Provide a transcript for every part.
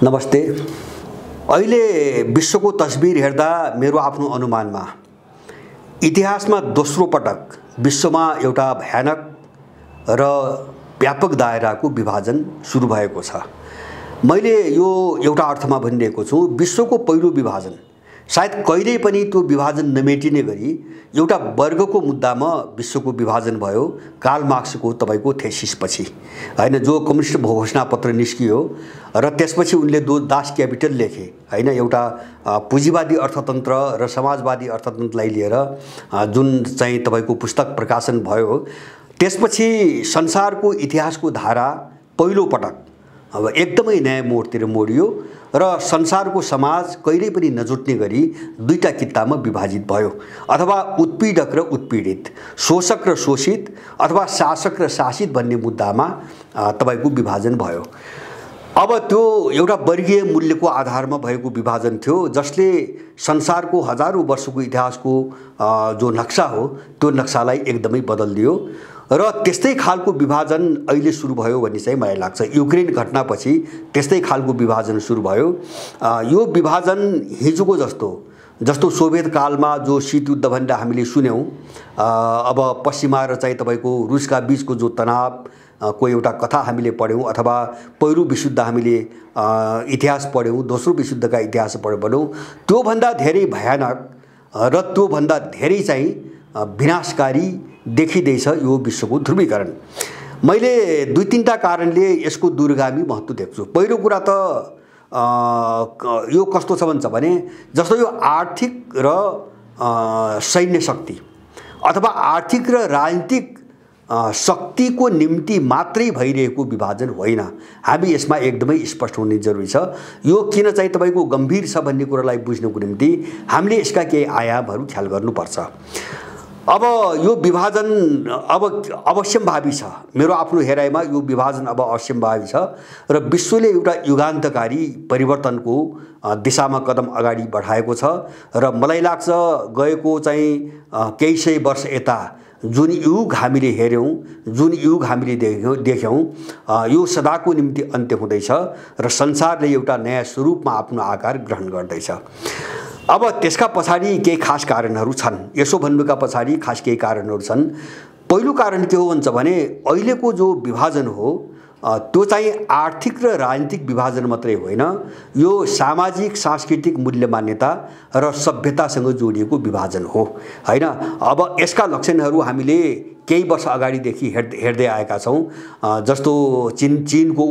नमस्ते। अहिले विश्वको तस्बिर हेर्दा मेरो आफ्नो अनुमानमा इतिहासमा दोस्रो पटक विश्वमा एउटा भयानक र व्यापक दायराको विभाजन सुरु भएको छ। मैले यो एउटा अर्थमा भनिरहेको छु, विश्वको पहिलो विभाजन सायद कहिल्यै पनि त्यो विभाजन नमेटिने गरी एउटा वर्गको मुद्दामा विश्वको विभाजन भयो। कार्ल मार्क्सको तपाईको थेसिसपछि हैन, जो कम्युनिस्ट घोषणापत्र निस्कियो र त्यसपछि उनले दास क्यापिटल लेखे हैन, एउटा पुँजीवादी अर्थतन्त्र र समाजवादी अर्थतन्त्रलाई लिएर जुन चाहिँ तपाईको पुस्तक प्रकाशन भयो। त्यसपछि संसारको इतिहासको धारा पहिलो पटक अब एकदमै नयाँ मोडतिर मोडियो र संसारको समाज कहिल्यै पनि नजुट्ने गरी दुईटा कित्तामा विभाजित भयो, अथवा उत्पीडक र उत्पीडित, शोषक र शोषित, अथवा शासक र शासित भन्ने मुद्दामा तपाईको विभाजन भयो। अब त्यो एउटा वर्गीय मूल्यको आधारमा भएको विभाजन थियो, जसले संसारको हजारौं वर्षको इतिहासको जो नक्सा हो त्यो नक्सालाई एकदमै बदलिदियो र त्यस्तै खालको विभाजन अहिले सुरु भयो भन्ने चाहिँ मलाई लाग्छ। युक्रेन घटनापछि त्यस्तै खालको विभाजन सुरु भयो। यो विभाजन हिजोको जस्तो सोभियत कालमा जो शीत युद्ध भनेर हामीले सुन्यौं, अब पश्चिमा र चाहिँ तपाईको रुसका बीचको जो तनाव को एउटा कथा हामीले पढ्यौं, अथवा पहिलो विश्वयुद्ध हामीले इतिहास पढ्यौं, दोस्रो विश्वयुद्धका इतिहास पढ्यौं, त्यो भन्दा धेरै भयानक र त्यो भन्दा धेरै चाहिँ विनाशकारी देखिँदैछ यो विश्वको ध्रुवीकरण। मैले दुई तीनटा कारणले यसको दूरगामी महत्त्व देख्छु। पहिलो कुरा त यो कस्तो छ भन्छ भने, जस्तो यो आर्थिक र सैन्य शक्ति अथवा आर्थिक र राजनीतिक शक्तिको निम्ति मात्रै भइरहेको विभाजन होइन। हामी यसमा एकदमै स्पष्ट हुने जरुरी छ। यो किन चाहिँ तपाईको गम्भीर छ भन्ने कुरालाई बुझ्नको निम्ति हामीले यसका केही आयामहरू ख्याल गर्नुपर्छ। अब यो विभाजन अब अवश्यम्भावी छ। मेरो आफ्नो हेराइमा यो विभाजन अब अवश्यम्भावी छ र विश्वले एउटा युगान्तकारी परिवर्तनको दिशामा कदम अगाडि बढाएको छ र मलाई लाग्छ गएको चाहिँ केही सय वर्ष यता जुन युग हामीले हेर्यौं, जुन युग हामीले देख्यौं, यो सदाको निम्ति अन्त्य हुँदैछ र संसारले एउटा नयाँ स्वरूपमा आफ्नो आकार ग्रहण गर्दैछ। अब त्यसका पछाडि केही खास कारणहरू छन्। यसो भन्नुका पछाडि खास केही कारणहरू छन्। पहिलो कारण के हो भन्छ भने, अहिलेको जो विभाजन हो त्यो चाहिँ आर्थिक र राजनीतिक विभाजन मात्रै होइन, यो सामाजिक सांस्कृतिक मूल्य मान्यता र सभ्यतासँग जोडिएको विभाजन हो हैन। अब यसका लक्षणहरू हामीले केही वर्ष अगाडिदेखि हेर्दै आएका छौं। जस्तो चीनको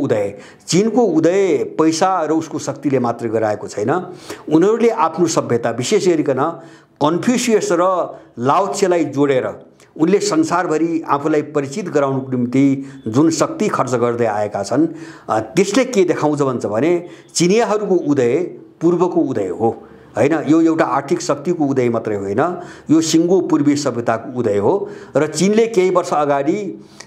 उदय पैसा र उसको शक्तिले मात्र गराएको छैन। उनीहरूले आफ्नो सभ्यता, विशेष गरिकन कन्फ्युसियस र लाओत्सेलाई जोडेर उनले संसारभरि आफूलाई परिचित गराउनको निम्ति जुन शक्ति खर्च गर्दै आएका छन्, त्यसले के देखाउँछ भन्छ भने चिनियाहरूको उदय पूर्वको उदय हो हैन। यो एउटा आर्थिक शक्तिको उदय मात्रै होइन, यो सिङ्गो पूर्वीय सभ्यताको उदय हो र चीनले केही वर्ष अगाडि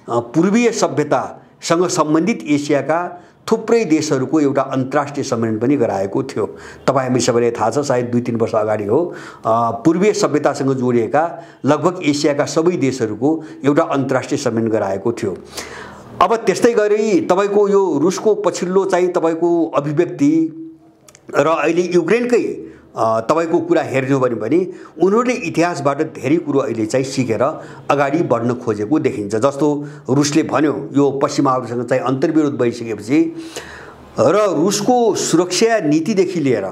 पूर्वीय सभ्यतासँग सम्बन्धित एसियाका थुप्रै देशहरूको एउटा अन्तर्राष्ट्रिय सम्मेलन पनि गराएको थियो। तपाई हामी सबैलाई थाहा छ, सायद 2-3 वर्ष अगाडि हो। पूर्वीय सभ्यतासँग जोडिएका लगभग एसियाका सबै देशहरूको एउटा अन्तर्राष्ट्रिय सम्मेलन गराएको थियो। अब त्यस्तै गरी तपाईको यो रुसको पछिल्लो चाहिँ तपाईको अभिव्यक्ति र अहिले युक्रेनकै तपाईको कुरा हेर्नु हो भने उनीहरूले इतिहासबाट धेरै कुरो अहिले चाहिँ सिकेर अगाडि बढ्न खोजेको देखिन्छ। जस्तो रुसले भन्यो यो पश्चिमाहरूसँग चाहिँ अन्तर्विरोध भइसकेपछि र रुसको सुरक्षा नीतिदेखि लिएर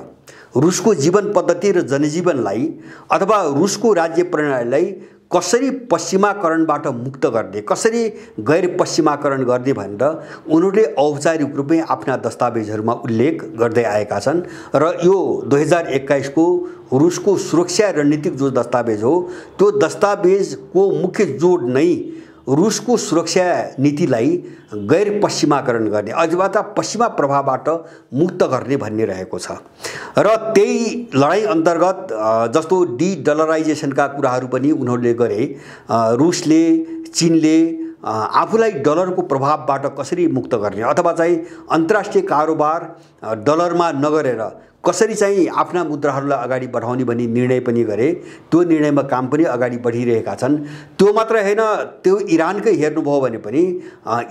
रुसको जीवन पद्धति र जनजीवनलाई अथवा रुसको राज्य प्रणालीलाई कसरी पश्चिमाकरणबाट मुक्त गर्ने, कसरी गैर पश्चिमाकरण गर्ने भनेर उनीहरूले औपचारिक रूपमै आफ्ना दस्तावेजहरूमा उल्लेख गर्दै आएका छन् र यो 2021 को रुसको सुरक्षा रणनीतिक जो दस्तावेज हो त्यो दस्तावेजको मुख्य जोड नै रुसको सुरक्षा नीतिलाई गैर पश्चिमाकरण गर्ने अथवा पश्चिमा प्रभावबाट मुक्त गर्ने भन्ने रहेको छ। र त्यही लडाई अन्तर्गत जस्तो डलराइजेसनका कुराहरू पनि उनीहरूले गरे। रुसले, चीनले आफूलाई डलरको प्रभावबाट कसरी मुक्त गर्ने अथवा चाहिँ अन्तर्राष्ट्रिय कारोबार डलरमा नगरेर कसरी चाहिँ आफ्ना मुद्राहरूलाई अगाडि बढाउने भन्ने निर्णय पनि गरे। त्यो निर्णयमा काम पनि अगाडि बढिरहेका छन्। त्यो मात्र हैन, त्यो इरानकै हेर्नुभयो भने पनि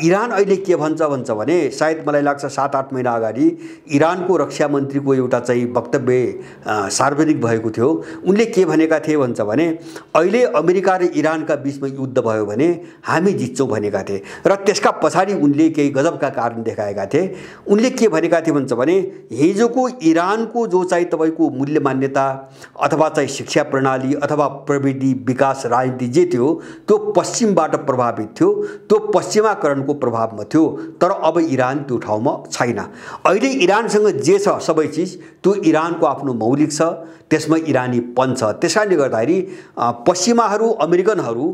इरान अहिले के भन्छ भने सायद मलाई लाग्छ 7-8 महिना अगाडि इरानको रक्षा मन्त्रीको एउटा चाहिँ वक्तव्य सार्वजनिक भएको थियो। उनले के भनेका थिए भन्छ भने अहिले अमेरिका र इरानका बीचमा युद्ध भयो भने हामी जित्छौँ भनेका थिए र त्यसका पछाडि उनले केही गजबका कारण देखाएका थिए। उनले के भनेका थिए भन्छ भने हिजोको इरानको जो चाहिँ तपाईको मूल्य मान्यता अथवा चाहिँ शिक्षा प्रणाली अथवा प्रविधि विकास राजनीति जे थियो त्यो पश्चिमबाट प्रभावित थियो, त्यो पश्चिमाकरणको प्रभावमा थियो। तर अब इरान त्यो ठाउँमा छैन। अहिले इरानसँग जे छ सबै चिज त्यो इरानको आफ्नो मौलिक छ, त्यसमा इरानीपन छ। त्यसैले गर्दाखेरि पश्चिमाहरू अमेरिकनहरू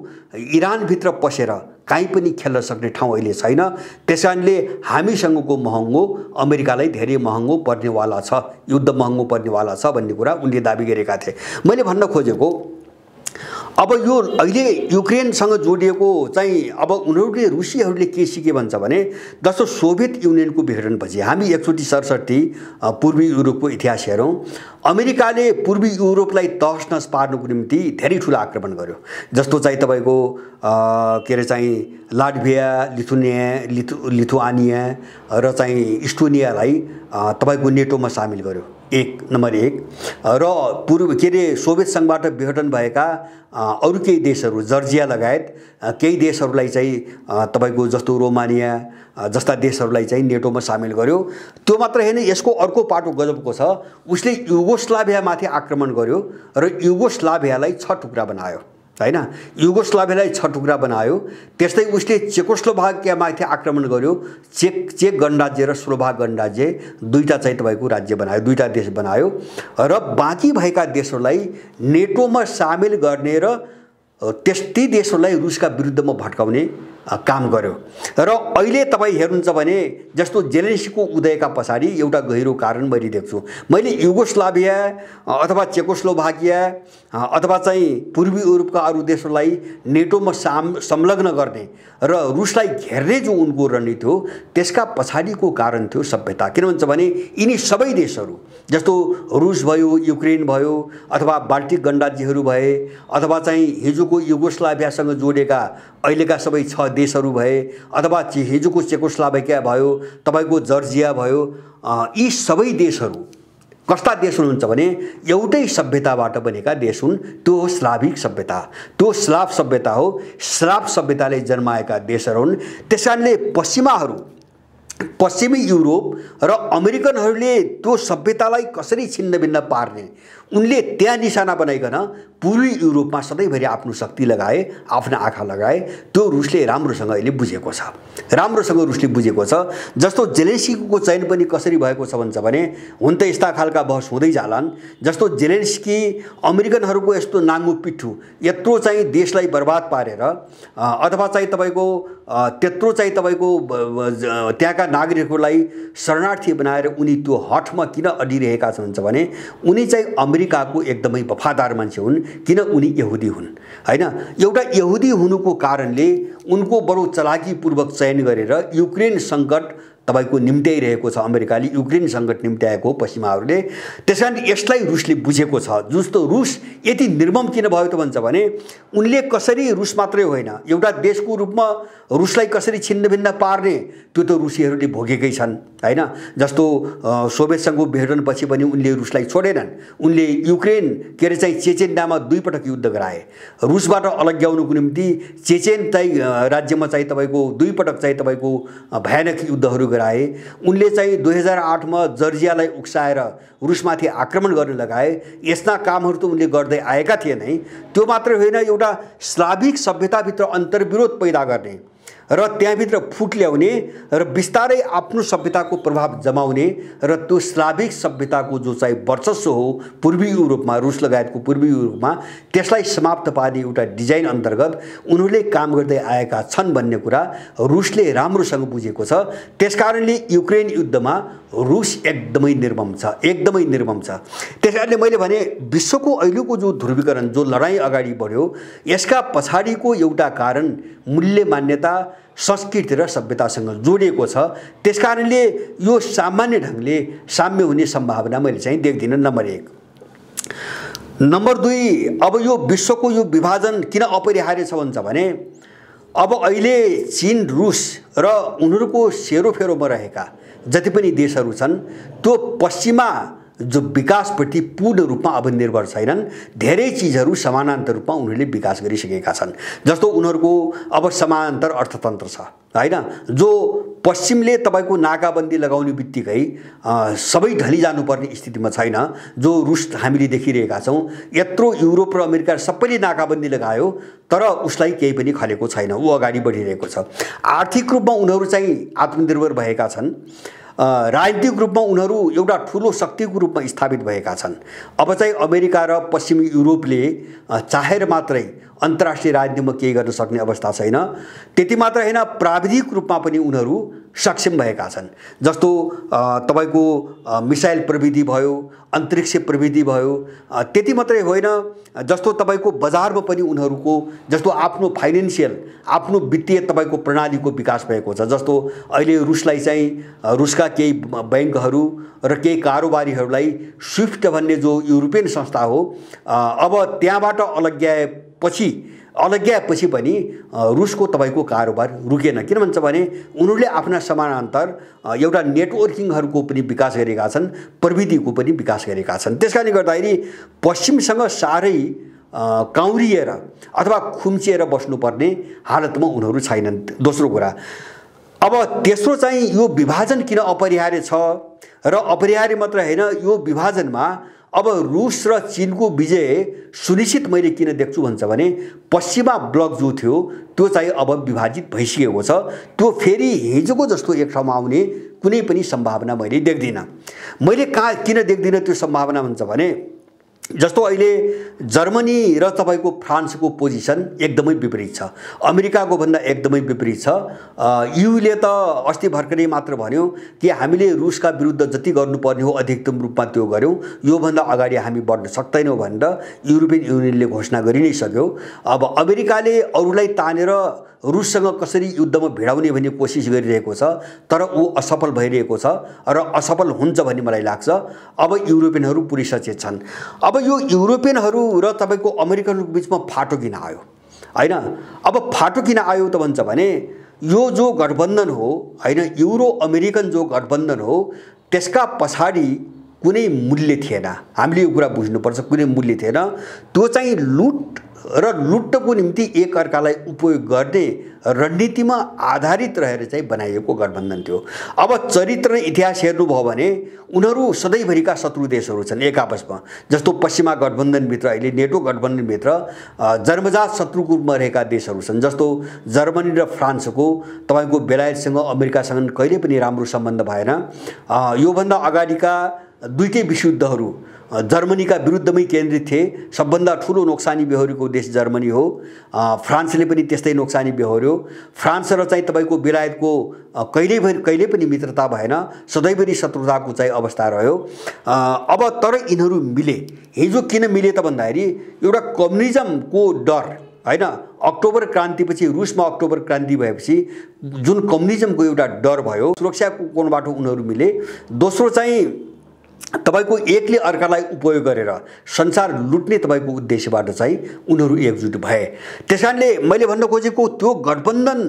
इरानभित्र पसेर काहीँ पनि खेल्न सक्ने ठाउँ अहिले छैन। त्यसैले हामीसँगको महँगो अमेरिकालाई धेरै महँगो पर्नेवाला छ, युद्ध महँगो पर्नेवाला छ भन्ने कुरा उनले दाबी गरेका थिए। मैले भन्न खोजेको अब यो अहिले युक्रेनसँग जोडिएको चाहिँ अब उनीहरूले रुसीहरूले के सिके भन्छ भने जस्तो सोभियत युनियनको विघटनपछि हामी एकचोटि 67 पूर्वी युरोपको इतिहास हेरौँ। अमेरिकाले पूर्वी युरोपलाई तहस नहस पार्नको निम्ति धेरै ठुलो आक्रमण गर्यो। जस्तो चाहिँ तपाईँको के अरे चाहिँ लाटभिया, लिथुआनिया र चाहिँ इस्टोनियालाई तपाईँको नेटोमा सामेल गर्यो नम्बर 1 र पूर्व के अरे सोभियत सङ्घबाट विघटन भएका अरू केही देशहरू जर्जिया लगायत केही देशहरूलाई चाहिँ तपाईँको जस्तो रोमानिया जस्ता देशहरूलाई चाहिँ नेटोमा सामेल गर्यो। त्यो मात्र हैन, यसको अर्को पाटो गजबको छ, उसले युगोस्लाभियामाथि आक्रमण गर्यो र युगोस्लाभियालाई 6 टुक्रा बनायो हैन। युगोस्लाभियालाई 6 टुक्रा बनायो। त्यस्तै उसले चेकोस्लोभाकियामाथि आक्रमण गर्यो। चेक गणराज्य र स्लोभाक गणराज्य दुईटा चाहिँ तपाईको राज्य बनायो, दुईटा देश बनायो र बाँकी भएका देशहरूलाई नेटोमा सामेल गर्ने र त्यस्तै देशहरूलाई रुसका विरुद्धमा भड्काउने काम गर्यो। र अहिले तपाईँ हेर्नुहुन्छ भने जस्तो जेलेन्स्कीको उदयका पछाडि एउटा गहिरो कारण मैले देख्छु। मैले युगोस्लाभिया अथवा चेकोस्लोभाकिया अथवा चाहिँ पूर्वी युरोपका अरू देशहरूलाई नेटोमा संलग्न गर्ने र रुसलाई घेर्ने जो उनको रणनीति हो त्यसका पछाडिको कारण थियो सभ्यता। किन भन्छ भने यिनी सबै देशहरू जस्तो रुस भयो, युक्रेन भयो अथवा बाल्टिक गणराज्यहरू भए अथवा चाहिँ हिजोको युगोस्लाभियासँग जोडेका अहिलेका सबै 6 देशहरू भए अथवा हिजोको चेकोस्लोभाकिया भयो, तपाईको जर्जिया भयो, यी सबै देशहरू कस्ता देश हुनुहुन्छ भने एउटै सभ्यताबाट बनेका देश हुन्। त्यो हो स्लाभिक सभ्यता, त्यो स्लाभ सभ्यता हो। स्लाभ सभ्यताले जन्माएका देशहरू हुन्। त्यसैले पश्चिमी युरोप र अमेरिकनहरूले त्यो सभ्यतालाई कसरी छिन्नभिन्न पार्ने उनले त्यहाँ निशाना बनाइकन पूर्वी युरोपमा सधैँभरि आफ्नो शक्ति लगाए, आफ्ना आँखा लगाए। त्यो रुसले राम्रोसँग अहिले बुझेको छ, राम्रोसँग रुसले बुझेको छ। जस्तो जेलेन्स्कीको चयन पनि कसरी भएको छ भन्छ भने हुन त यस्ता खालका बहस हुँदै जालान्। जस्तो जेलेन्स्की अमेरिकनहरूको यस्तो नाङ्गो पिठ्ठु यत्रो चाहिँ देशलाई बर्बाद पारेर अथवा चाहिँ तपाईँको त्यत्रो चाहिँ तपाईँको त्यहाँका नागरिकहरूलाई शरणार्थी बनाएर उनी त्यो हठमा किन अडिरहेका छन् भन्छ भने उनी चाहिँ अमेरिकाको एकदमै वफादार मान्छे हुन्। किन उनी यहुदी हुन् हैन। एउटा यहुदी हुनुको कारणले उनको बडो चलाकीपूर्वक चयन गरेर युक्रेन सङ्कट तपाईको निम्त्याइरहेको छ। अमेरिकाले युक्रेन सङ्कट निम्त्याएको पश्चिमाहरूले। त्यसैले यसलाई रुसले बुझेको छ। जस्तो रुस यति निर्मम किन भयो त भन्छ भने उनले कसरी रुस मात्रै होइन एउटा देशको रूपमा रुसलाई कसरी छिन्नभिन्न पार्ने त्यो त रुसीहरूले भोगेकै छन् हैन। जस्तो सोभियत सङ्घको विघटनपछि पनि उनले रुसलाई छोडेनन्। उनले युक्रेन के अरे चाहिँ चेचेन नाममा 2 पटक युद्ध गराए। रुसबाट अलग्याउनुको निम्ति चेचेन चाहिँ राज्यमा चाहिँ तपाईको 2 पटक चाहिँ तपाईको भयानक युद्धहरू गराए। उनले चाहिँ 2008 मा जर्जियालाई उक्साएर रुसमाथि आक्रमण गर्न लगाए। यस्ता कामहरू त उनले गर्दै आएका थिए नै। त्यो मात्र होइन, एउटा स्लाभिक सभ्यताभित्र अन्तर्विरोध पैदा गर्ने र त्यहाँभित्र फुट ल्याउने र बिस्तारै आफ्नो सभ्यताको प्रभाव जमाउने र त्यो स्लाभिक सभ्यताको जो चाहिँ वर्चस्व हो पूर्वी युरोपमा, रुस लगायतको पूर्वी युरोपमा त्यसलाई समाप्त पार्ने एउटा डिजाइन अन्तर्गत उनीहरूले काम गर्दै आएका छन् भन्ने कुरा रुसले राम्रोसँग बुझेको छ। त्यसकारणले युक्रेन युद्धमा रुस एकदमै निर्मम छ, एकदमै निर्मम छ। त्यसकारणले मैले भने विश्वको अहिलेको जो ध्रुवीकरण, जो लडाईँ अगाडि बढ्यो, यसका पछाडिको एउटा कारण मूल्य मान्यता, संस्कृति र सभ्यतासँग जोडिएको छ। त्यसकारणले यो सामान्य ढङ्गले साम्य हुने सम्भावना मैले चाहिँ देख्दिनँ, नम्बर 1। नम्बर 2, अब यो विश्वको यो विभाजन किन अपरिहार्य छ भन्छ भने अब अहिले चीन, रुस र उनीहरूको सेरोफेरोमा रहेका जति पनि देशहरू छन् त्यो पश्चिमा जो विकासप्रति पूर्ण रूपमा अब निर्भर छैनन्। धेरै चिजहरू समानान्तर रूपमा उनीहरूले विकास गरिसकेका छन्। जस्तो उनीहरूको अब समानान्तर अर्थतन्त्र छ हैन, जो पश्चिमले तपाईको नाकाबन्दी लगाउने बित्तिकै सबै ढली जानुपर्ने स्थितिमा छैन। जो रुस हामीले देखिरहेका छौँ, यत्रो युरोप र अमेरिका सबैले नाकाबन्दी लगायो तर उसलाई केही पनि खलेको छैन, ऊ अगाडि बढिरहेको छ। आर्थिक रूपमा उनीहरू चाहिँ आत्मनिर्भर भएका छन्, राजनीतिक रूपमा उनीहरू एउटा ठुलो शक्तिको रूपमा स्थापित भएका छन्। अब चाहिँ अमेरिका र पश्चिमी युरोपले चाहेर मात्रै अन्तर्राष्ट्रिय राजनीतिमा केही गर्न सक्ने अवस्था छैन। त्यति मात्र होइन, प्राविधिक रूपमा पनि उनीहरू सक्षम भएका छन्। जस्तो तपाईको मिसाइल प्रविधि भयो, अन्तरिक्ष प्रविधि भयो, त्यति मात्रै होइन, जस्तो तपाईको बजारमा पनि उनीहरूको जस्तो आफ्नो फाइनेन्सियल, आफ्नो वित्तीय तपाईको प्रणालीको विकास भएको छ। जस्तो अहिले रुसलाई चाहिँ रुसका केही बैंकहरू र केही कारोबारीहरूलाई स्विफ्ट भन्ने जो युरोपियन संस्था हो, अब त्यहाँबाट अलग्याएपछि पनि रुसको तपाईको कारोबार रुकेन। किन भन्छ भने उनीहरूले आफ्ना समानान्तर एउटा नेटवर्किङहरूको पनि विकास गरेका छन्, प्रविधिको पनि विकास गरेका छन्। त्यसकारणले गर्दाखेरि पश्चिमसँग साह्रै काउरिएर अथवा खुम्चिएर बस्नुपर्ने हालतमा उनीहरू छैनन्। दोस्रो कुरा, अब तेस्रो चाहिँ यो विभाजन किन अपरिहार्य छ र अपरिहार्य मात्र होइन, यो विभाजनमा अब रुस र चीनको विजय सुनिश्चित मैले किन देख्छु भन्छ भने पश्चिमा ब्लक जो थियो त्यो चाहिँ अब विभाजित भइसकेको छ। त्यो फेरि हिजोको जस्तो एक ठाउँमा आउने कुनै पनि सम्भावना मैले देख्दिनँ। मैले किन देख्दिनँ त्यो सम्भावना भन्छ भने जस्तो अहिले जर्मनी र तपाईको फ्रान्सको पोजिसन एकदमै विपरीत छ, अमेरिकाको भन्दा एकदमै विपरीत छ। युले त अस्ति भर्खरै मात्र भन्यो कि हामीले रुसका विरुद्ध जति गर्नुपर्ने हो अधिकतम रूपमा त्यो गर्यौँ, योभन्दा अगाडि हामी बढ्न सक्दैनौँ भनेर युरोपियन युनियनले घोषणा गरि नै सक्यो। अब अमेरिकाले अरूलाई तानेर रुससँग कसरी युद्धमा भिडाउने भन्ने कोसिस गरिरहेको छ, तर ऊ असफल भइरहेको छ र असफल हुन्छ भन्ने मलाई लाग्छ। अब युरोपियनहरू पुरै सचेत छन्। अब यो युरोपियनहरू र तपाईको अमेरिकनहरूको बिचमा फाटो किन आयो हैन? अब फाटो किन आयो त भन्छ भने यो जो गठबन्धन हो हैन, युरो अमेरिकन जो गठबन्धन हो त्यसका पछाडि कुनै मूल्य थिएन। हामीले यो कुरा बुझ्नुपर्छ, कुनै मूल्य थिएन। त्यो चाहिँ लुट्टको निम्ति एक अर्कालाई उपयोग गर्ने रणनीतिमा आधारित रहेर चाहिँ बनाइएको गठबन्धन थियो। अब चरित्र इतिहास हेर्नुभयो भने उनीहरू सधैँभरिका शत्रु देशहरू छन् एक आपसमा। जस्तो पश्चिमा गठबन्धनभित्र अहिले नेटो गठबन्धनभित्र जन्मजात शत्रुको रूपमा रहेका देशहरू छन्। जस्तो जर्मनी र फ्रान्सको तपाईको बेलायतसँग अमेरिकासँग कहिले पनि राम्रो सम्बन्ध भएन। योभन्दा अगाडिका दुईटै विश्वयुद्धहरू जर्मनीका विरुद्धमै केन्द्रित थिए। सबभन्दा ठुलो नोक्सानी बेहोरेको देश जर्मनी हो, फ्रान्सले पनि त्यस्तै नोक्सानी बेहोर्यो। फ्रान्स र चाहिँ तपाईको बेलायतको कहिले पनि मित्रता भएन, सधैँभरि शत्रुताको चाहिँ अवस्था रह्यो। अब तर यिनीहरू मिले। हिजो किन मिले त भन्दाखेरि एउटा कम्युनिजमको डर हैन, अक्टोबर क्रान्तिपछि रुसमा अक्टोबर क्रान्ति भएपछि जुन कम्युनिजमको एउटा डर भयो, सुरक्षाको कोणबाट उनीहरू मिले। दोस्रो चाहिँ तपाईको एकले अर्कालाई उपयोग गरेर संसार लुट्ने तपाईको उद्देश्यबाट चाहिँ उनीहरू एकजुट भए। त्यसकारणले मैले भन्न खोजेको त्यो गठबन्धन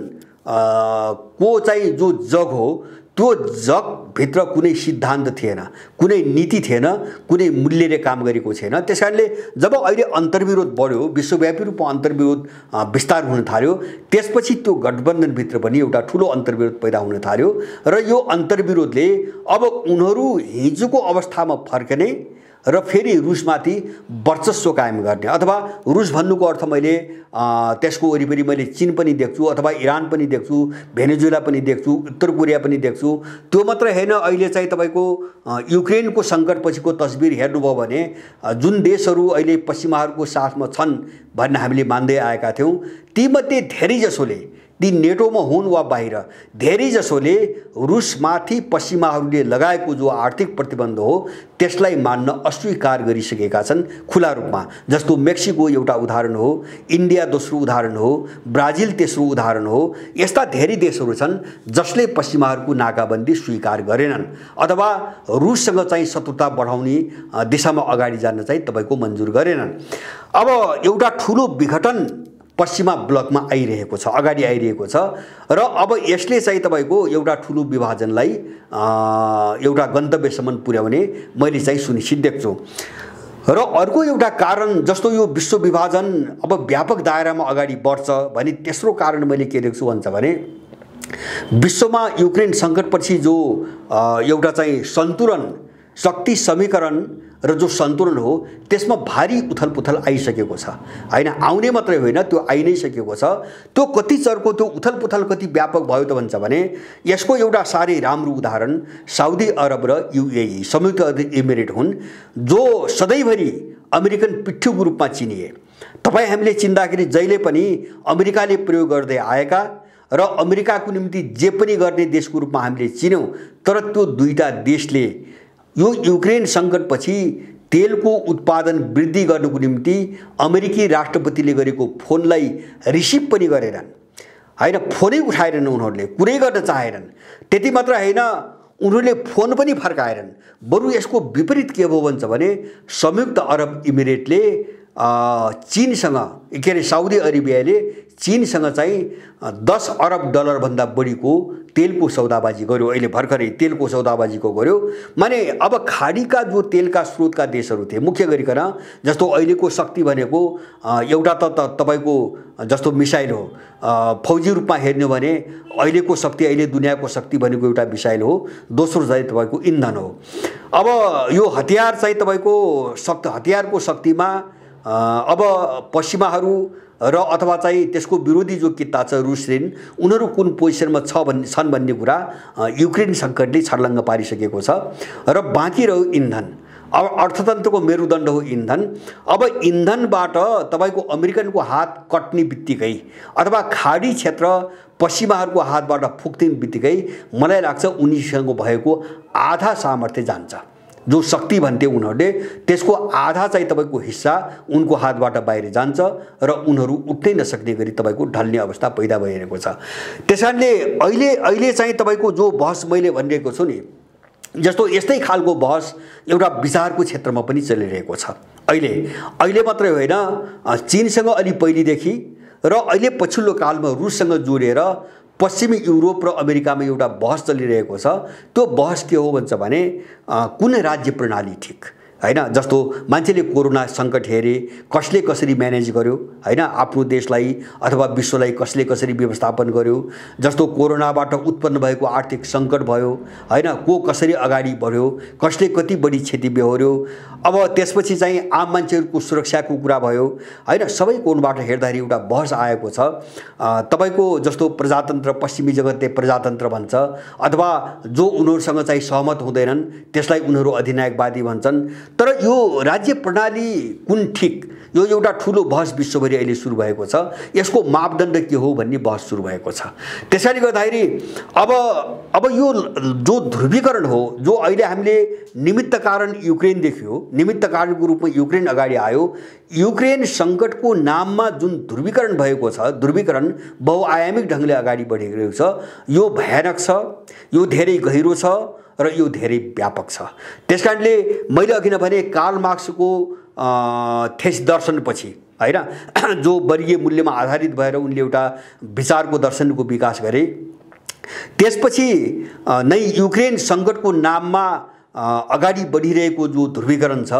को चाहिँ जो जग हो त्यो जगभित्र कुनै सिद्धान्त थिएन, कुनै नीति थिएन, कुनै मूल्यले काम गरेको छैन। त्यसकारणले जब अहिले अन्तर्विरोध बढ्यो, विश्वव्यापी रूपमा अन्तर्विरोध विस्तार हुन थाल्यो, त्यसपछि त्यो गठबन्धनभित्र पनि एउटा ठुलो अन्तर्विरोध पैदा हुन थाल्यो र यो अन्तर्विरोधले अब उनीहरू हिजोको अवस्थामा फर्कने र फेरि रुसमाथि वर्चस्व कायम गर्ने, अथवा रुस भन्नुको अर्थ मैले त्यसको वरिपरि मैले चीन पनि देख्छु, अथवा इरान पनि देख्छु, भेनेजुएला पनि देख्छु, उत्तर कोरिया पनि देख्छु। त्यो मात्र होइन, अहिले चाहिँ तपाईको युक्रेनको सङ्कटपछिको तस्बिर हेर्नुभयो भने जुन देशहरू अहिले पश्चिमाहरूको साथमा छन् भन्ने हामीले मान्दै आएका थियौँ, तीमध्ये धेरैजसोले ती नेटोमा हुन् वा बाहिर धेरैजसोले रुसमाथि पश्चिमाहरूले लगाएको जो आर्थिक प्रतिबन्ध हो त्यसलाई मान्न अस्वीकार गरिसकेका छन् खुला रूपमा। जस्तो मेक्सिको एउटा उदाहरण हो, इन्डिया दोस्रो उदाहरण हो, ब्राजिल तेस्रो उदाहरण हो। यस्ता धेरै देशहरू छन् जसले पश्चिमाहरूको नाकाबन्दी स्वीकार गरेनन् अथवा रुससँग चाहिँ शत्रुता बढाउने दिशामा अगाडि जान चाहिँ तपाईको मन्जुर गरेनन्। अब एउटा ठूलो विघटन पश्चिमा ब्लकमा आइरहेको छ, अगाडि आइरहेको छ र अब यसले चाहिँ तपाईको एउटा ठूलो विभाजनलाई एउटा गन्तव्यसम्म पुर्याउने मैले चाहिँ सुनिश्चित देख्छु। र अर्को एउटा कारण जस्तो यो विश्व विभाजन अब व्यापक दायरामा अगाडि बढ्छ भने तेस्रो कारण मैले के देख्छु भन्छ भने विश्वमा युक्रेन संकटपछि जो एउटा चाहिँ सन्तुलन शक्ति समीकरण र जो सन्तुलन हो त्यसमा भारी उथलपुथल आइसकेको छ हैन। आउने मात्रै होइन, त्यो आइ नै सकेको छ। त्यो कति चरको त्यो उथलपुथल कति व्यापक भयो त भन्छ भने यसको एउटा साह्रै राम्रो उदाहरण साउदी अरब र युएई संयुक्त अरब इमिरेट हुन्, जो सधैँभरि अमेरिकन पिठ्युको रूपमा चिनिए। तपाईँ हामीले चिन्दाखेरि जहिले पनि अमेरिकाले प्रयोग गर्दै आएका र अमेरिकाको निम्ति जे पनि गर्ने देशको रूपमा हामीले चिन्यौँ। तर त्यो दुईटा देशले यो युक्रेन सङ्कटपछि तेलको उत्पादन वृद्धि गर्नको निम्ति अमेरिकी राष्ट्रपतिले गरेको फोनलाई रिसिभ पनि गरेनन् हैन, फोनै उठाएनन् उनीहरूले, कुरै गर्न चाहेनन्। त्यति मात्र हैन, उनीहरूले फोन पनि फर्काएनन्। बरु यसको विपरीत के भयो भन्छ भने संयुक्त अरब इमिरेटले चीनसँग के अरे साउदी अरेबियाले चीनसँग चाहिँ 10 अरब डलर भन्दा बढीको तेलको सौदाबाजी गर्यो। अहिले भर्खरै तेलको सौदाबाजीको गर्यो। माने अब खाडीका जो तेलका स्रोतका देशहरू थिए मुख्य गरिकन, जस्तो अहिलेको शक्ति भनेको एउटा त तपाईको जस्तो मिसाइल हो, फौजी रूपमा हेर्नु भने अहिलेको शक्ति, अहिले दुनियाँको शक्ति भनेको एउटा मिसाइल हो, दोस्रो चाहिँ तपाईको इन्धन हो। अब यो हतियार चाहिँ तपाईको हतियारको शक्तिमा अब पश्चिमाहरू र अथवा चाहिँ त्यसको विरोधी जो किता छ रुसले, उनीहरू कुन पोजिसनमा छन् भन्ने कुरा युक्रेन सङ्कटले छर्लङ्ग पारिसकेको छ। र बाँकी रह्यो इन्धन। अब अर्थतन्त्रको मेरुदण्ड हो इन्धन। अब इन्धनबाट तपाईको अमेरिकनको हात कट्ने बित्तिकै अथवा खाडी क्षेत्र पश्चिमाहरूको हातबाट फुक्ने बित्तिकै मलाई लाग्छ उनीसँग भएको आधा सामर्थ्य जान्छ। जो शक्ति भन्थे उनीहरूले त्यसको आधा चाहिँ तपाईको हिस्सा उनको हातबाट बाहिर जान्छ र उनीहरू उठ्नै नसक्ने गरी तपाईको ढल्ने अवस्था पैदा भइरहेको छ। त्यसैले अहिले चाहिँ तपाईको जो बहस मैले भनिरहेको छु नि, जस्तो यस्तै खालको बहस एउटा विचारको क्षेत्रमा पनि चलिरहेको छ। अहिले मात्रै होइन, चीनसँग अलि पहिलेदेखि र अहिले पछिल्लो कालमा रुससँग जोडेर पश्चिमी युरोप र अमेरिकामा एउटा बहस चलिरहेको छ। त्यो बहस के हो भन्छ भने कुन राज्य प्रणाली ठिक हैन। जस्तो मान्छेले कोरोना सङ्कट हेरे, कसले कसरी म्यानेज गर्यो हैन, आफ्नो देशलाई अथवा विश्वलाई कसले कसरी व्यवस्थापन गर्यो। जस्तो कोरोनाबाट उत्पन्न भएको आर्थिक सङ्कट भयो हैन, को कसरी अगाडि बढ्यो, कसले कति बढी क्षति बेहोर्यो। अब त्यसपछि चाहिँ आम मान्छेहरूको सुरक्षाको कुरा भयो हैन। सबै कोणबाट हेर्दाखेरि एउटा बहस आएको छ। तपाईको जस्तो प्रजातन्त्र, पश्चिमी जगतले प्रजातन्त्र भन्छ, अथवा जो उनीहरूसँग चाहिँ सहमत हुँदैनन् त्यसलाई उनीहरू अधिनायकवादी भन्छन्। तर यो राज्य प्रणाली कुन ठिक, यो एउटा ठूलो बहस विश्वभरि अहिले सुरु भएको छ। यसको मापदण्ड के हो भन्ने बहस सुरु भएको छ। त्यसैले गर्दाखेरि अब यो जो ध्रुवीकरण हो, जो अहिले हामीले निमित्त कारण युक्रेन देख्यो, निमित्त कारणको रूपमा युक्रेन अगाडि आयो। युक्रेन सङ्कटको नाममा जुन ध्रुवीकरण भएको छ, ध्रुवीकरण बहुआयामिक ढङ्गले अगाडि बढिरहेको छ, यो भयानक छ, यो धेरै गहिरो छ र यो धेरै व्यापक छ। त्यसकारणले मैले अघि नै भने कार्ल मार्क्सको थेस दर्शनपछि हैन, जो वर्गीय मूल्यमा आधारित भएर उनले एउटा विचारको दर्शनको विकास गरे, त्यसपछि नै युक्रेन सङ्कटको नाममा अगाडि बढिरहेको जो ध्रुवीकरण छ,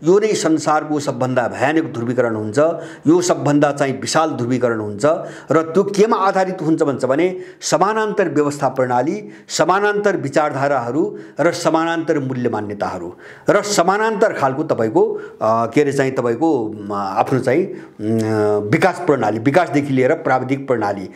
यो नै संसारको सबभन्दा भयानक ध्रुवीकरण हुन्छ। यो सबभन्दा चाहिँ विशाल ध्रुवीकरण हुन्छ र त्यो केमा आधारित हुन्छ भन्छ भने समानान्तर व्यवस्था प्रणाली, समानान्तर विचारधाराहरू र समानान्तर मूल्य मान्यताहरू र समानान्तर खालको तपाईको के अरे चाहिँ तपाईको आफ्नो चाहिँ विकास प्रणाली, विकासदेखि लिएर प्राविधिक प्रणाली।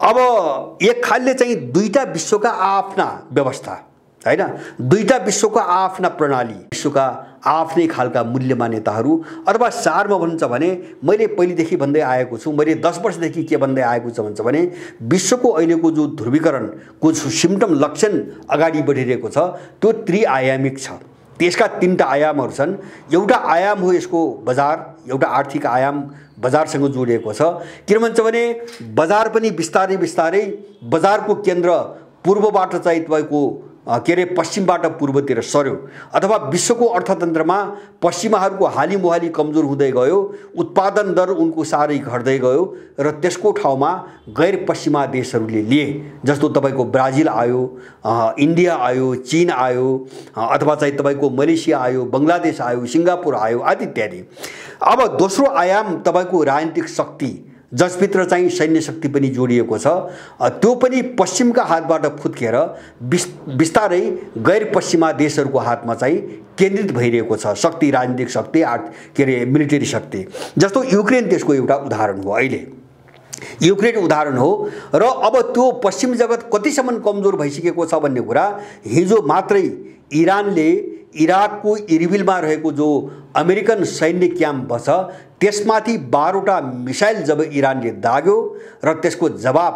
अब एक खालले चाहिँ दुईटा विश्वका आफ्ना व्यवस्था हैन। दुईटा विश्वको आफ्ना प्रणाली, विश्वका आफ्नै खालका मूल्य मान्यताहरू, अथवा सारमा भन्नुहुन्छ भने मैले पहिलेदेखि भन्दै आएको छु, मैले 10 वर्षदेखि के भन्दै आएको छु भन्छ भने विश्वको अहिलेको जो ध्रुवीकरणको सिम्टम लक्षण अगाडि बढिरहेको छ त्यो त्रिआयामिक छ। त्यसका 3टा आयामहरू छन्। एउटा आयाम हो यसको बजार, एउटा आर्थिक आयाम बजारसँग जोडिएको छ। किन भन्छ भने बजार पनि बिस्तारै बिस्तारै बजारको केन्द्र पूर्वबाट चाहिँ तपाईँको पश्चिमबाट पूर्वतिर सर्यो, अथवा विश्वको अर्थतन्त्रमा पश्चिमाहरूको हालिमुहाली कमजोर हुँदै गयो, उत्पादन दर उनको साह्रै घट्दै गयो र त्यसको ठाउँमा गैर पश्चिमा देशहरूले लिए। जस्तो तपाईँको ब्राजिल आयो, इन्डिया आयो, चीन आयो, अथवा चाहिँ तपाईँको मलेसिया आयो, बङ्गलादेश आयो, सिङ्गापुर आयो आदि इत्यादि। अब दोस्रो आयाम तपाईँको राजनीतिक शक्ति, जसभित्र चाहिँ सैन्य शक्ति पनि जोडिएको छ, त्यो पनि पश्चिमका हातबाट फुत्केर बिस्तारै गैर पश्चिमा देशहरूको हातमा चाहिँ केन्द्रित भइरहेको छ शक्ति, राजनीतिक शक्ति, मिलिटरी शक्ति। जस्तो युक्रेन त्यसको एउटा उदाहरण हो। अहिले युक्रेन उदाहरण हो र अब त्यो पश्चिम जगत कतिसम्म कमजोर भइसकेको छ भन्ने कुरा हिजो मात्रै इरानले इराकको इर्बिलमा रहेको जो अमेरिकन सैन्य क्याम्प छ त्यसमाथि 12वटा मिसाइल जब इरानले दाग्यो र त्यसको जवाब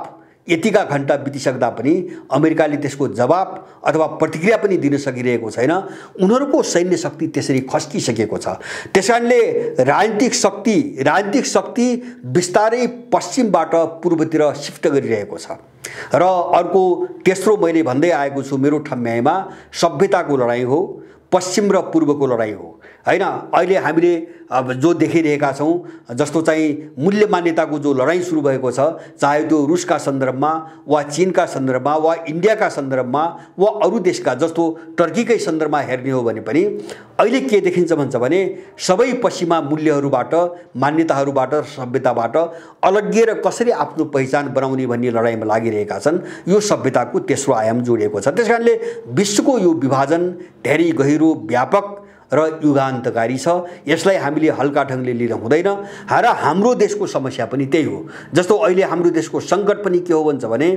यतिका घण्टा बितिसक्दा पनि अमेरिकाले त्यसको जवाब अथवा प्रतिक्रिया पनि दिन सकिरहेको छैन। उनीहरूको सैन्य शक्ति त्यसरी खस्किसकेको छ। त्यसकारणले राजनीतिक शक्ति बिस्तारै पश्चिमबाट पूर्वतिर शिफ्ट गरिरहेको छ। र अर्को तेस्रो मैले भन्दै आएको छु मेरो ठम्याइमा सभ्यताको लडाईँ हो, पश्चिम र पूर्वको लडाईँ हो हैन। अहिले हामीले अब जो देखिरहेका छौं जस्तो चाहिँ मूल्य मान्यताको जो लडाईँ सुरु भएको छ, चाहे त्यो रुसका सन्दर्भमा वा चीनका सन्दर्भमा वा इन्डियाका सन्दर्भमा वा अरू देशका जस्तो टर्कीकै सन्दर्भमा हेर्ने हो भने पनि अहिले के देखिन्छ भन्छ भने सबै पश्चिमा मूल्यहरूबाट, मान्यताहरूबाट, सभ्यताबाट अलग्गिएर कसरी आफ्नो पहिचान बनाउने भन्ने लडाईँमा लागिरहेका छन्। यो सभ्यताको तेस्रो आयाम जोडिएको छ। त्यसकारणले विश्वको यो विभाजन धेरै गहिरो, व्यापक र युगान्तकारी छ। यसलाई हामीले हल्का ढङ्गले लिन हुँदैन र हाम्रो देशको समस्या पनि त्यही हो। जस्तो अहिले हाम्रो देशको सङ्कट पनि के हो भन्छ भने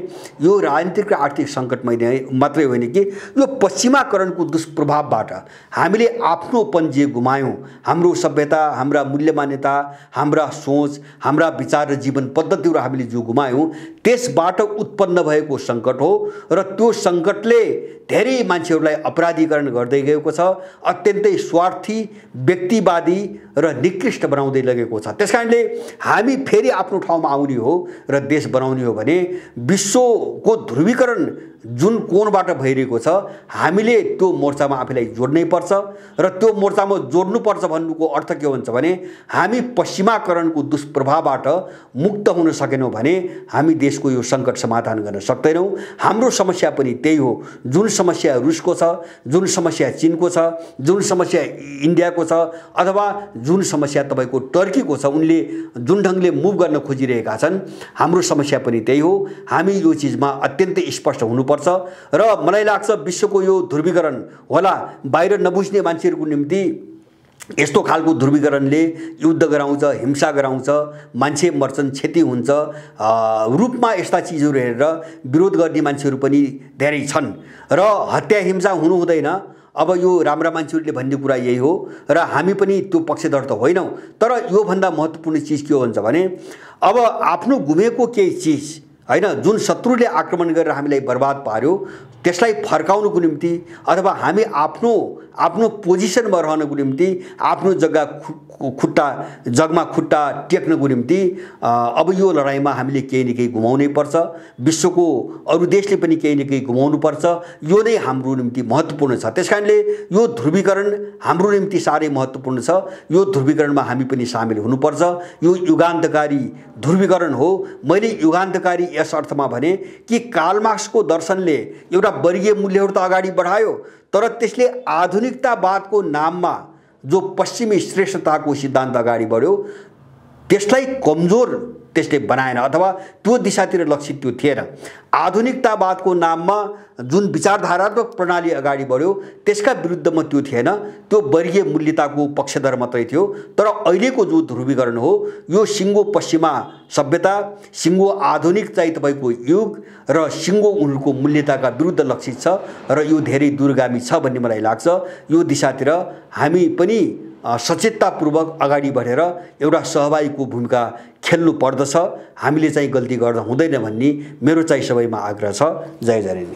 यो राजनीतिक र आर्थिक सङ्कट मात्रै होइन कि यो पश्चिमाकरणको दुष्प्रभावबाट हामीले आफ्नोपन जे गुमायौँ, हाम्रो सभ्यता, हाम्रा मूल्य मान्यता, हाम्रा सोच, हाम्रा विचार र जीवन पद्धतिहरू हामीले जो गुमायौँ त्यसबाट उत्पन्न भएको सङ्कट हो र त्यो सङ्कटले धेरै मान्छेहरूलाई अपराधीकरण गर्दै गएको छ, अत्यन्तै स्वार्थी, व्यक्तिवादी र निकृष्ट बनाउँदै लगेको छ। त्यसकारणले हामी फेरि आफ्नो ठाउँमा आउने हो र देश बनाउने हो भने विश्वको ध्रुवीकरण जुन कोणबाट भइरहेको छ हामीले त्यो मोर्चामा आफैलाई जोड्नै पर्छ र त्यो मोर्चामा जोड्नुपर्छ भन्नुको अर्थ के हो भन्छ भने हामी पश्चिमाकरणको दुष्प्रभावबाट मुक्त हुन सकेनौँ भने हामी देशको यो सङ्कट समाधान गर्न सक्दैनौँ। हाम्रो समस्या पनि त्यही हो। जुन समस्या रुसको छ, जुन समस्या चीनको छ, जुन समस्या इन्डियाको छ, अथवा जुन समस्या तपाईँको टर्कीको छ, उनले जुन ढङ्गले मुभ गर्न खोजिरहेका छन्, हाम्रो समस्या पनि त्यही हो। हामी यो चिजमा अत्यन्तै स्पष्ट हुनुपर्छ र मलाई लाग्छ विश्वको यो ध्रुवीकरण होला बाहिर नबुझ्ने मान्छेहरूको निम्ति यस्तो खालको ध्रुवीकरणले युद्ध गराउँछ, हिंसा गराउँछ, मान्छे मर्छन्, क्षति हुन्छ, रूपमा यस्ता चिजहरू हेरेर विरोध गर्ने मान्छेहरू पनि धेरै छन् र हत्या हिंसा हुनु हुँदैन। अब यो राम्रा मान्छेहरूले भन्ने कुरा यही हो र हामी पनि त्यो पक्षधर त होइनौँ। तर योभन्दा महत्त्वपूर्ण चिज के हो भन्छ भने अब आफ्नो गुमेको केही चिज हैन, जुन शत्रुले आक्रमण गरेर हामीलाई बर्बाद पार्यो त्यसलाई फर्काउनको निम्ति अथवा हामी आफ्नो पोजिसनमा रहनको निम्ति, आफ्नो जगमा खुट्टा टेक्नको निम्ति अब यो लडाईँमा हामीले केही न केही गुमाउनै पर्छ। विश्वको अरू देशले पनि केही न केही गुमाउनु पर्छ। यो नै हाम्रो निम्ति महत्त्वपूर्ण छ। त्यसकारणले यो ध्रुवीकरण हाम्रो निम्ति साह्रै महत्त्वपूर्ण छ। यो ध्रुवीकरणमा हामी पनि सामेल हुनुपर्छ। यो युगान्तकारी ध्रुवीकरण हो। मैले युगान्तकारी यस अर्थमा भने कि कार्ल मार्क्सको दर्शनले एउटा वर्गीय मूल्यहरू त अगाडि बढायो तर त्यसले आधुनिकतावादको नाममा जो पश्चिमी श्रेष्ठताको सिद्धान्त अगाडि बढ्यो त्यसलाई कमजोर त्यसले बनाएन अथवा त्यो दिशातिर लक्षित त्यो थिएन। आधुनिकतावादको नाममा जुन विचारधारात्मक प्रणाली अगाडि बढ्यो त्यसका विरुद्धमा त्यो थिएन, त्यो वर्गीय मूल्यताको पक्षधर मात्रै थियो। तर अहिलेको जो ध्रुवीकरण हो यो सिङ्गो पश्चिमा सभ्यता, सिङ्गो आधुनिक चाहिँ तपाईँको युग र सिङ्गो उनको मूल्यताका विरुद्ध लक्षित छ र यो धेरै दूरगामी छ भन्ने मलाई लाग्छ। यो दिशातिर हामी पनि सचेततापूर्वक अगाडि बढेर एउटा सहभागीको भूमिका खेल्नु पर्दछ। हामीले चाहिँ गल्ती गर्न हुँदैन भन्ने मेरो चाहिँ सबैमा आग्रह छ। जय जनेनी।